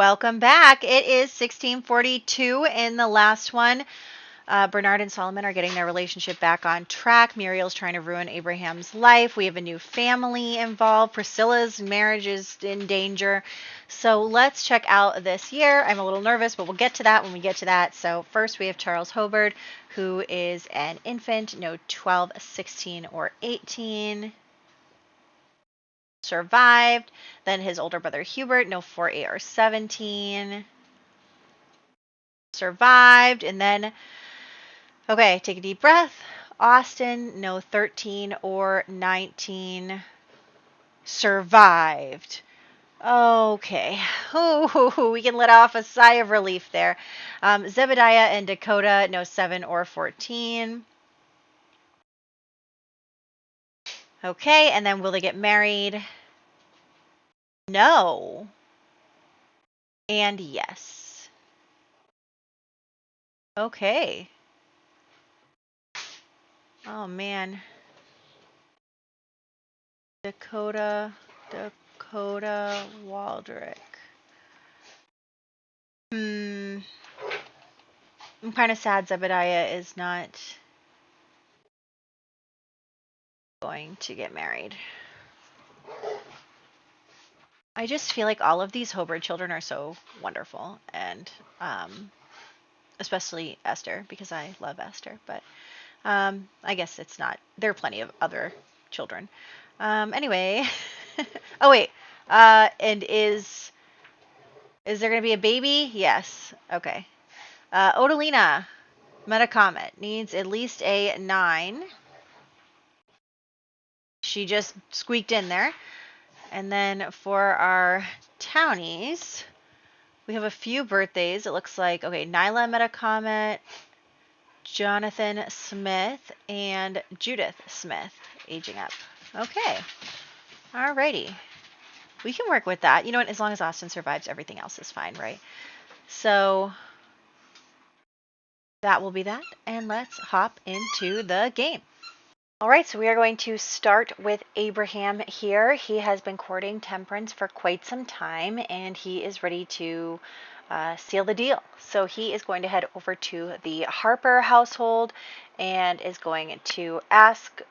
Welcome back. It is 1642 in the last one. Bernard and Solomon are getting their relationship back on track. Muriel's trying to ruin Abraham's life. We have a new family involved. Priscilla's marriage is in danger. So let's check out this year. I'm a little nervous, but we'll get to that when we get to that. So first we have Charles Hobart, who is an infant, no 12, 16, or 18. Survived. Then his older brother Hubert, no 4, 8, or 17. Survived. And then, okay, take a deep breath. Austin, no 13 or 19. Survived. Okay. Ooh, we can let off a sigh of relief there. Zebediah and Dakota, no 7 or 14. Okay, and then will they get married? No. And yes. Okay. Oh, man. Dakota Waldrick. I'm kind of sad Zebediah is not going to get married. I just feel like all of these Hobart children are so wonderful, and especially Esther, because I love Esther, but I guess it's not. There are plenty of other children. Anyway. Oh, wait. And is there going to be a baby? Yes. Okay. Odalina Metacomet needs at least a 9. She just squeaked in there. And then for our townies, we have a few birthdays. It looks like, okay, Nyla Metacomet, Jonathan Smith, and Judith Smith aging up. Okay. Alrighty. We can work with that. You know what? As long as Austin survives, everything else is fine, right? So that will be that. And let's hop into the game. All right, so we are going to start with Abraham here. He has been courting Temperance for quite some time, and he is ready to seal the deal. So he is going to head over to the Harper household and is going to ask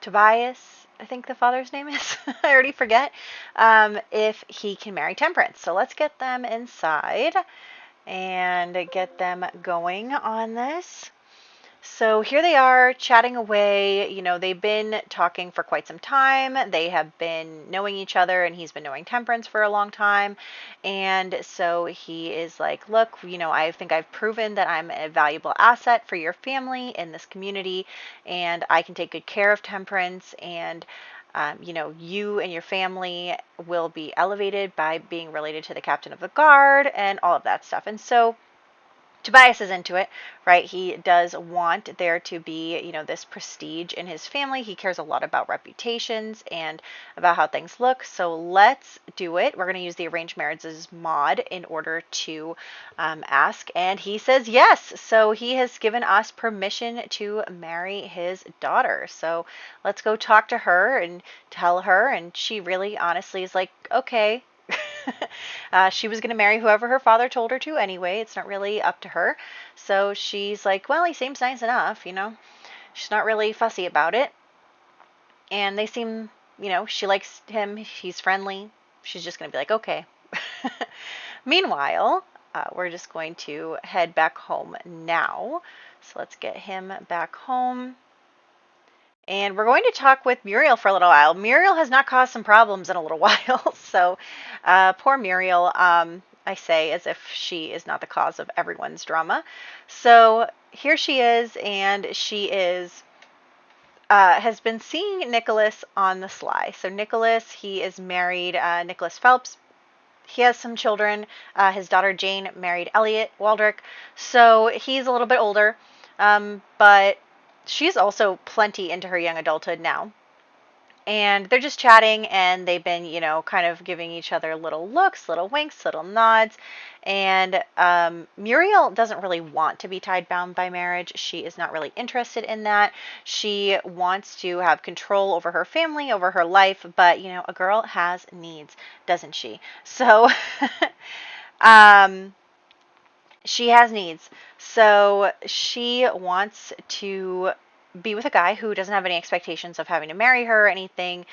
Tobias, I think the father's name is, I already forget, if he can marry Temperance. So let's get them inside and get them going on this. So here they are chatting away. You know, they've been talking for quite some time. They have been knowing each other, and he's been knowing Temperance for a long time. And so he is like, look, you know, I think I've proven that I'm a valuable asset for your family in this community, and I can take good care of Temperance. And, you know, you and your family will be elevated by being related to the captain of the guard and all of that stuff. And so Tobias is into it, right? He does want there to be, you know, this prestige in his family. He cares a lot about reputations and about how things look. So let's do it. We're going to use the arranged marriages mod in order to ask. And he says yes. So he has given us permission to marry his daughter. So let's go talk to her and tell her. And she really honestly is like, okay. She was going to marry whoever her father told her to anyway. It's not really up to her. So she's like, well, he seems nice enough, you know. She's not really fussy about it. And they seem, you know, she likes him. He's friendly. She's just going to be like, okay. Meanwhile, we're just going to head back home now. So let's get him back home. And we're going to talk with Muriel for a little while. Muriel has not caused some problems in a little while. So poor Muriel, I say as if she is not the cause of everyone's drama. So here she is, and she is has been seeing Nicholas on the sly. So Nicholas, he is married, Nicholas Phelps. He has some children. His daughter Jane married Elliot Waldrick. So he's a little bit older, but she's also plenty into her young adulthood now. And they're just chatting, and they've been, kind of giving each other little looks, little winks, little nods. And Muriel doesn't really want to be tied bound by marriage. She is not really interested in that. She wants to have control over her family, over her life, but a girl has needs, doesn't she? So um she has needs. So she wants to be with a guy who doesn't have any expectations of having to marry her or anything.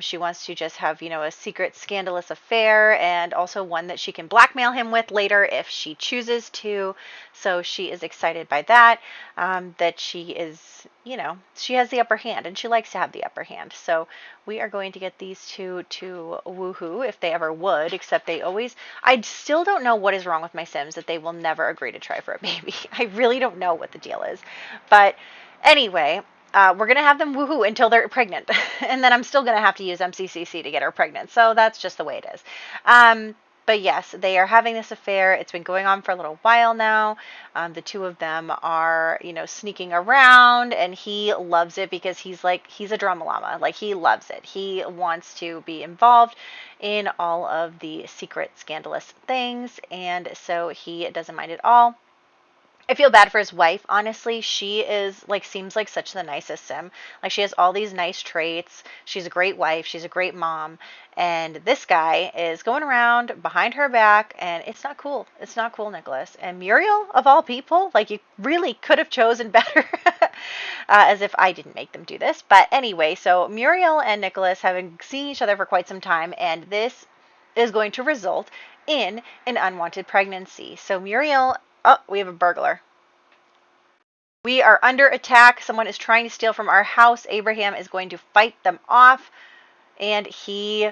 She wants to just have, a secret, scandalous affair, and also one that she can blackmail him with later if she chooses to. So she is excited by that, that she is, she has the upper hand, and she likes to have the upper hand. So we are going to get these two to woohoo if they ever would, except they always, I still don't know what is wrong with my Sims that they will never agree to try for a baby. I really don't know what the deal is. But anyway, we're going to have them woohoo until they're pregnant. And then I'm still going to have to use MCCC to get her pregnant. So that's just the way it is. But yes, they are having this affair. It's been going on for a little while now. The two of them are, sneaking around, and he loves it because he's a drama llama. Like, he loves it. He wants to be involved in all of the secret, scandalous things, and so he doesn't mind at all. I feel bad for his wife, honestly. She is seems like such the nicest Sim. Like, she has all these nice traits. She's a great wife. She's a great mom. And this guy is going around behind her back, and it's not cool. It's not cool, Nicholas. And Muriel, of all people, you really could have chosen better. As if I didn't make them do this. But anyway, so Muriel and Nicholas have been seeing each other for quite some time, and this is going to result in an unwanted pregnancy. So Muriel, oh, we have a burglar. We are under attack. Someone is trying to steal from our house. Abraham is going to fight them off, and he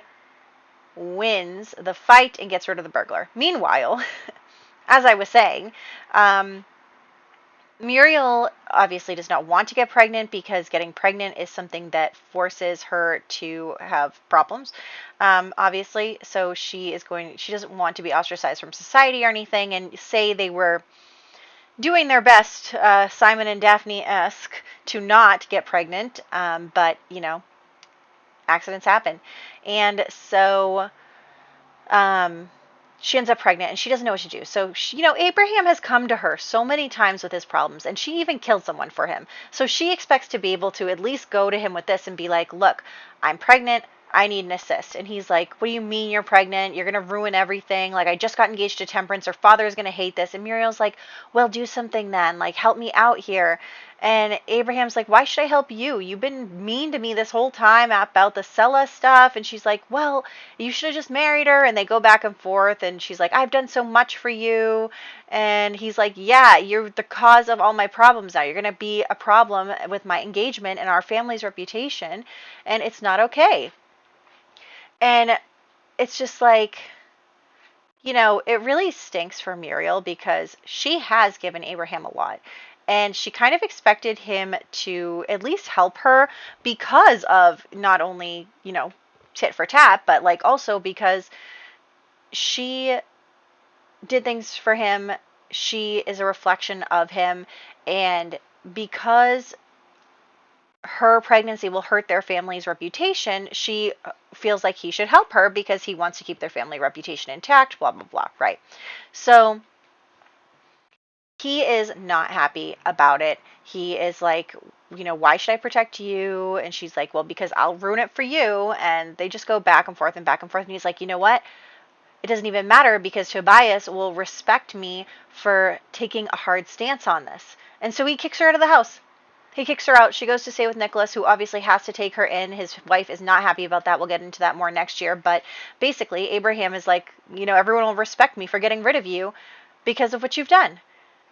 wins the fight and gets rid of the burglar. Meanwhile, as I was saying, Muriel obviously does not want to get pregnant because getting pregnant is something that forces her to have problems, obviously. So she doesn't want to be ostracized from society or anything, and say they were doing their best, Simon and Daphne-esque, to not get pregnant, but, accidents happen. And so she ends up pregnant, and she doesn't know what to do. So, Abraham has come to her so many times with his problems, and she even killed someone for him. So she expects to be able to at least go to him with this and be like, look, I'm pregnant. I need an assist. And he's like, what do you mean you're pregnant? You're going to ruin everything. I just got engaged to Temperance. Her father is going to hate this. And Muriel's like, well, do something then. Help me out here. And Abraham's like, why should I help you? You've been mean to me this whole time about the Cella stuff. And she's like, well, you should have just married her. And they go back and forth. And she's like, I've done so much for you. And he's like, yeah, you're the cause of all my problems now. You're going to be a problem with my engagement and our family's reputation. And it's not okay. And it's just it really stinks for Muriel because she has given Abraham a lot. And she kind of expected him to at least help her because of not only, tit for tat, but also because she did things for him. She is a reflection of him. And because her pregnancy will hurt their family's reputation, she feels like he should help her because he wants to keep their family reputation intact, blah, blah, blah, right? So he is not happy about it. He is like, why should I protect you? And she's like, well, because I'll ruin it for you. And they just go back and forth and back and forth. And he's like, you know what? It doesn't even matter because Tobias will respect me for taking a hard stance on this. And so he kicks her out of the house. He kicks her out. She goes to stay with Nicholas, who obviously has to take her in. His wife is not happy about that. We'll get into that more next year. But basically, Abraham is like, everyone will respect me for getting rid of you because of what you've done.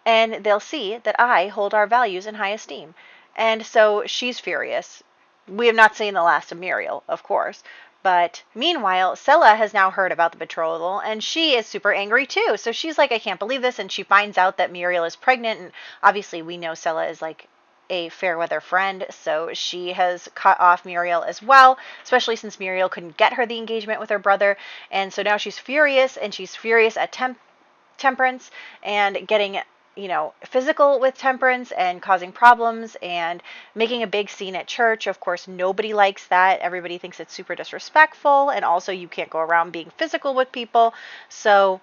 And they'll see that I hold our values in high esteem. And so she's furious. We have not seen the last of Muriel, of course. But meanwhile, Cella has now heard about the betrothal, and she is super angry too. So she's like, I can't believe this. And she finds out that Muriel is pregnant. And obviously, we know Cella is a fair weather friend, so she has cut off Muriel as well, especially since Muriel couldn't get her the engagement with her brother. And so now she's furious, and she's furious at Temperance and getting physical with Temperance and causing problems and making a big scene at church. Of course, nobody likes that. Everybody thinks it's super disrespectful, and also you can't go around being physical with people. So,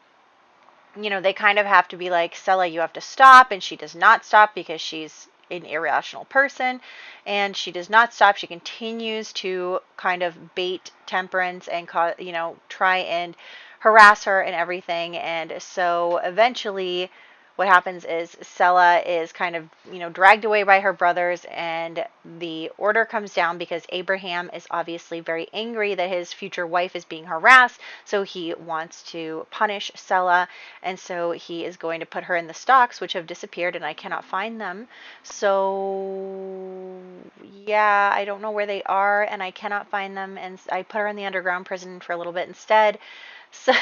they kind of have to be like, Cella, you have to stop, and she does not stop because she's an irrational person, and she does not stop. She continues to kind of bait Temperance and try and harass her and everything. And so eventually what happens is Cella is kind of, dragged away by her brothers, and the order comes down because Abraham is obviously very angry that his future wife is being harassed, so he wants to punish Cella, and so he is going to put her in the stocks, which have disappeared, and I cannot find them. So, yeah, I don't know where they are, and I cannot find them, and I put her in the underground prison for a little bit instead. So,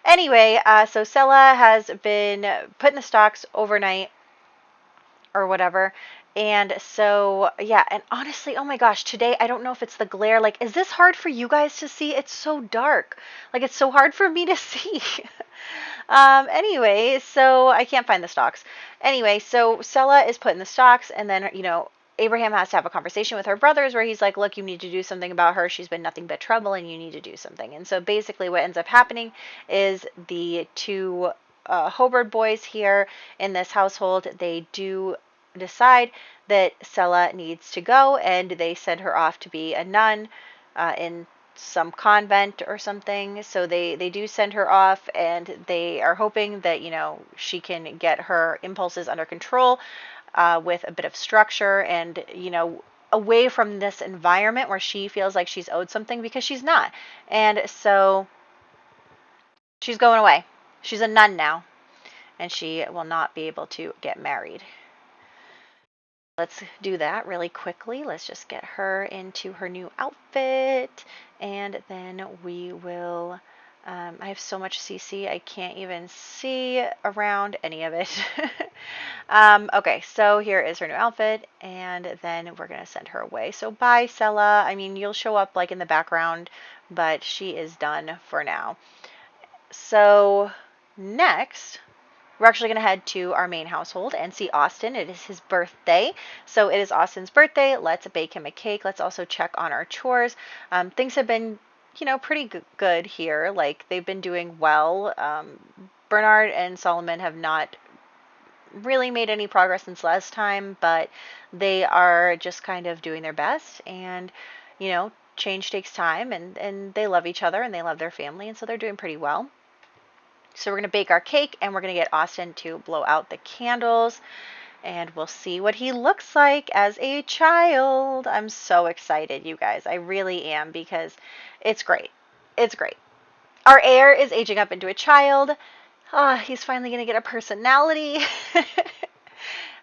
anyway, so Cella has been put in the stocks overnight or whatever. And so, yeah, and honestly, oh my gosh, today, I don't know if it's the glare. Like, is this hard for you guys to see? It's so dark. Like, it's so hard for me to see. Anyway, so I can't find the stocks. Anyway, so Cella is put in the stocks, and then, Abraham has to have a conversation with her brothers where he's like, look, you need to do something about her. She's been nothing but trouble, and you need to do something. And so basically what ends up happening is the two Hobart boys here in this household, they do decide that Cella needs to go, and they send her off to be a nun in some convent or something. So they do send her off, and they are hoping that, she can get her impulses under control with a bit of structure and, away from this environment where she feels like she's owed something, because she's not. And so she's going away. She's a nun now, and she will not be able to get married. Let's do that really quickly. Let's just get her into her new outfit, and then we will, I have so much CC, I can't even see around any of it. Okay, so here is her new outfit, and then we're going to send her away. So bye, Cella. I mean, you'll show up like in the background, but she is done for now. So next, we're actually going to head to our main household and see Austin. It is his birthday. So it is Austin's birthday. Let's bake him a cake. Let's also check on our chores. Things have been, pretty good here. Like, they've been doing well. Bernard and Solomon have not really made any progress since last time, but they are just kind of doing their best. And, change takes time, and they love each other, and they love their family, and so they're doing pretty well. So we're going to bake our cake, and we're going to get Austin to blow out the candles, and we'll see what he looks like as a child. I'm so excited, you guys. I really am, because it's great. It's great. Our heir is aging up into a child. He's finally going to get a personality.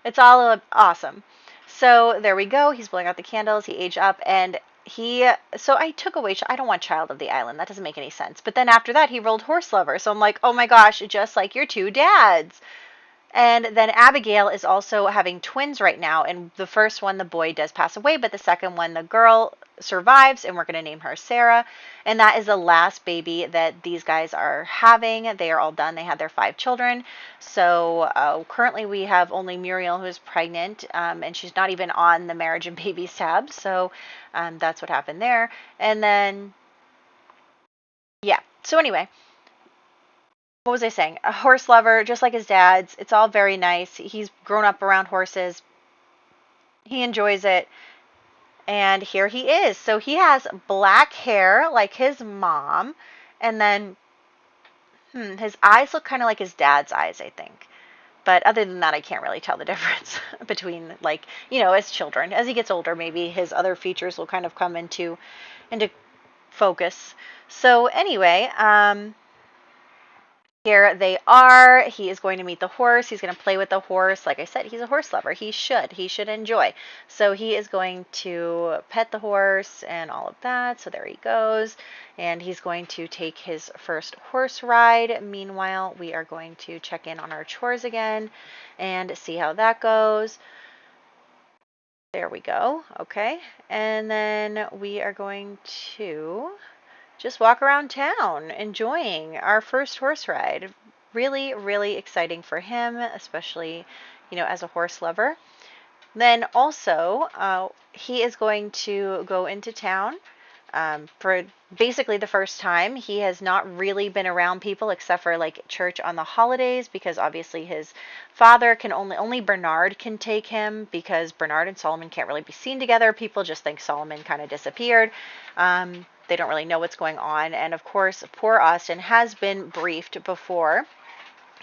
It's all awesome. So there we go. He's blowing out the candles. He aged up, and so I took away, I don't want Child of the Island. That doesn't make any sense. But then after that, he rolled Horse Lover. So I'm like, oh my gosh, just like your two dads. And then Abigail is also having twins right now. And the first one, the boy does pass away, but the second one, the girl survives, and we're going to name her Sarah. And that is the last baby that these guys are having. They are all done. They had their 5 children. So currently we have only Muriel, who's pregnant, and she's not even on the marriage and babies tab. So that's what happened there. And then, yeah. So anyway, what was I saying? A horse lover, just like his dad's. It's all very nice. He's grown up around horses. He enjoys it. And here he is. So he has black hair like his mom. And then, his eyes look kind of like his dad's eyes, I think. But other than that, I can't really tell the difference between, like, as children. As he gets older, maybe his other features will kind of come into focus. So anyway, here they are. He is going to meet the horse. He's going to play with the horse. Like I said, he's a horse lover. He should enjoy. So he is going to pet the horse and all of that. So there he goes. And he's going to take his first horse ride. Meanwhile, we are going to check in on our chores again and see how that goes. There we go. Okay. And then we are going to just walk around town enjoying our first horse ride. really, really exciting for him, especially, as a horse lover. Then also, he is going to go into town for basically the first time. He has not really been around people except for like church on the holidays, because obviously his father can only Bernard can take him, because Bernard and Solomon can't really be seen together. People just think Solomon kind of disappeared. They don't really know what's going on. And of course, poor Austin has been briefed before.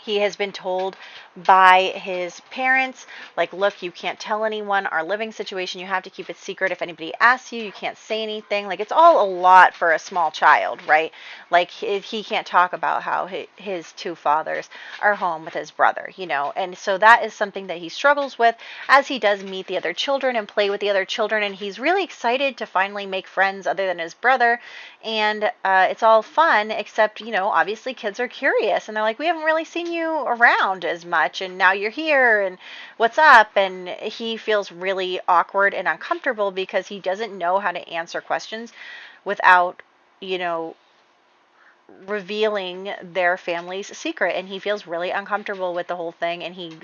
He has been told by his parents, like, look, you can't tell anyone our living situation. You have to keep it secret. If anybody asks you, you can't say anything. Like, it's all a lot for a small child, right? Like, he can't talk about how his two fathers are home with his brother, And so that is something that he struggles with as he does meet the other children and play with the other children. And he's really excited to finally make friends other than his brother. And it's all fun, except, obviously kids are curious. And they're like, we haven't really seen you around as much, and now you're here, and what's up? And he feels really awkward and uncomfortable because he doesn't know how to answer questions without, revealing their family's secret, and he feels really uncomfortable with the whole thing. And he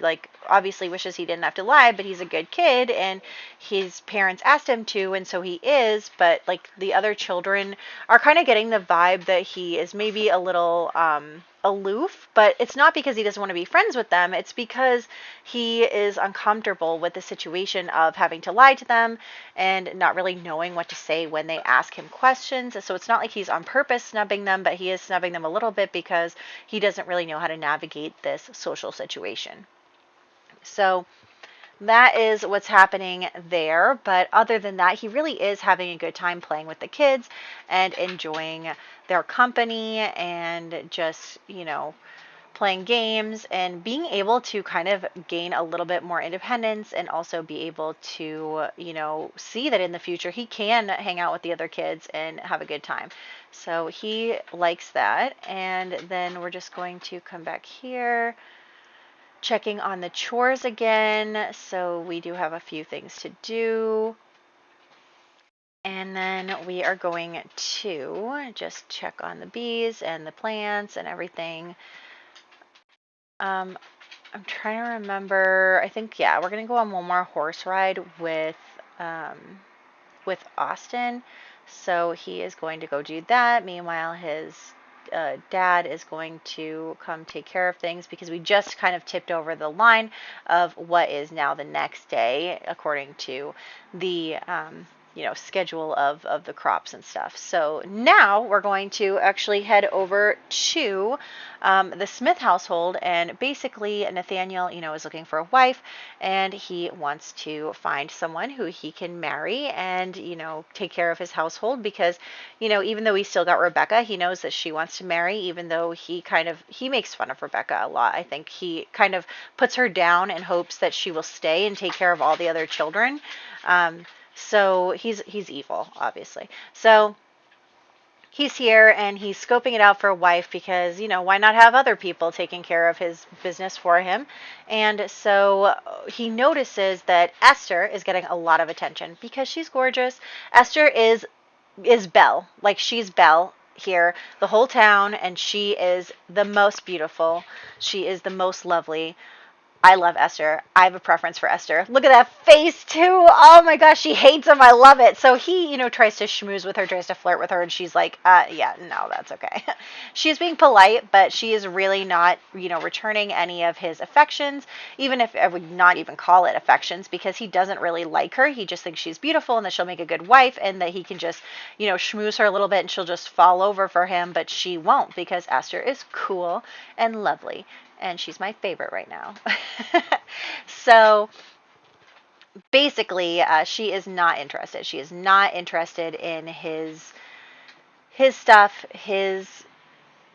obviously wishes he didn't have to lie, but he's a good kid and his parents asked him to, and so he is. But the other children are kind of getting the vibe that he is maybe a little aloof, but it's not because he doesn't want to be friends with them. It's because he is uncomfortable with the situation of having to lie to them and not really knowing what to say when they ask him questions. So it's not like he's on purpose snubbing them, but he is snubbing them a little bit because he doesn't really know how to navigate this social situation. So that is what's happening there. But other than that, he really is having a good time playing with the kids and enjoying their company and just, playing games and being able to kind of gain a little bit more independence, and also be able to, see that in the future he can hang out with the other kids and have a good time. So he likes that. And then we're just going to come back here, checking on the chores again. So we do have a few things to do. And then we are going to just check on the bees and the plants and everything. I'm trying to remember. I think, yeah, we're going to go on one more horse ride with Austin. So he is going to go do that. Meanwhile, his dad is going to come take care of things, because we just kind of tipped over the line of what is now the next day according to the schedule of the crops and stuff. So now we're going to actually head over to the Smith household, and basically Nathaniel, is looking for a wife, and he wants to find someone who he can marry and, take care of his household, because, even though he still got Rebecca, he knows that she wants to marry, even though he makes fun of Rebecca a lot. I think he kind of puts her down in hopes that she will stay and take care of all the other children. So he's evil, obviously. So he's here and he's scoping it out for a wife because, why not have other people taking care of his business for him? And so he notices that Esther is getting a lot of attention because she's gorgeous. Esther is Belle. Like, she's Belle here, the whole town, and she is the most beautiful. She is the most lovely. I love Esther. I have a preference for Esther. Look at that face, too. Oh my gosh, she hates him. I love it. So he, tries to schmooze with her, tries to flirt with her, and she's like, yeah, no, that's okay. She's being polite, but she is really not, returning any of his affections, even if I would not even call it affections, because he doesn't really like her. He just thinks she's beautiful and that she'll make a good wife, and that he can just, schmooze her a little bit and she'll just fall over for him, but she won't, because Esther is cool and lovely. And she's my favorite right now. So basically, she is not interested. She is not interested in his stuff, his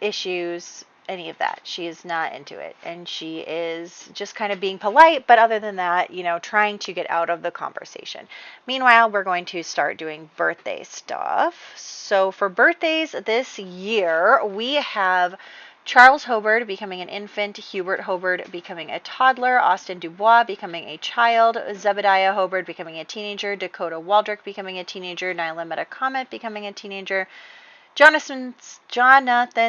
issues, any of that. She is not into it. And she is just kind of being polite, but other than that, trying to get out of the conversation. Meanwhile, we're going to start doing birthday stuff. So for birthdays this year, we have Charles Hobart becoming an infant, Hubert Hobart becoming a toddler, Austin Dubois becoming a child, Zebediah Hobart becoming a teenager, Dakota Waldrick becoming a teenager, Nyla Metacomet becoming a teenager, Jonathan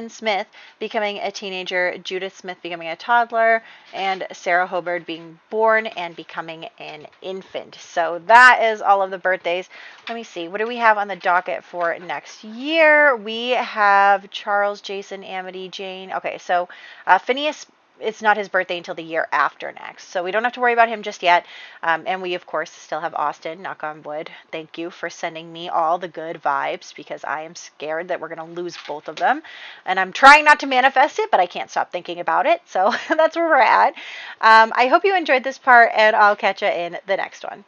Smith becoming a teenager, Judith Smith becoming a toddler, and Sarah Hobart being born and becoming an infant. So that is all of the birthdays. Let me see. What do we have on the docket for next year? We have Charles, Jason, Amity, Jane. Okay, so Phineas, it's not his birthday until the year after next. So we don't have to worry about him just yet. And we, of course, still have Austin, knock on wood. Thank you for sending me all the good vibes because I am scared that we're going to lose both of them. And I'm trying not to manifest it, but I can't stop thinking about it. So that's where we're at. I hope you enjoyed this part, and I'll catch you in the next one.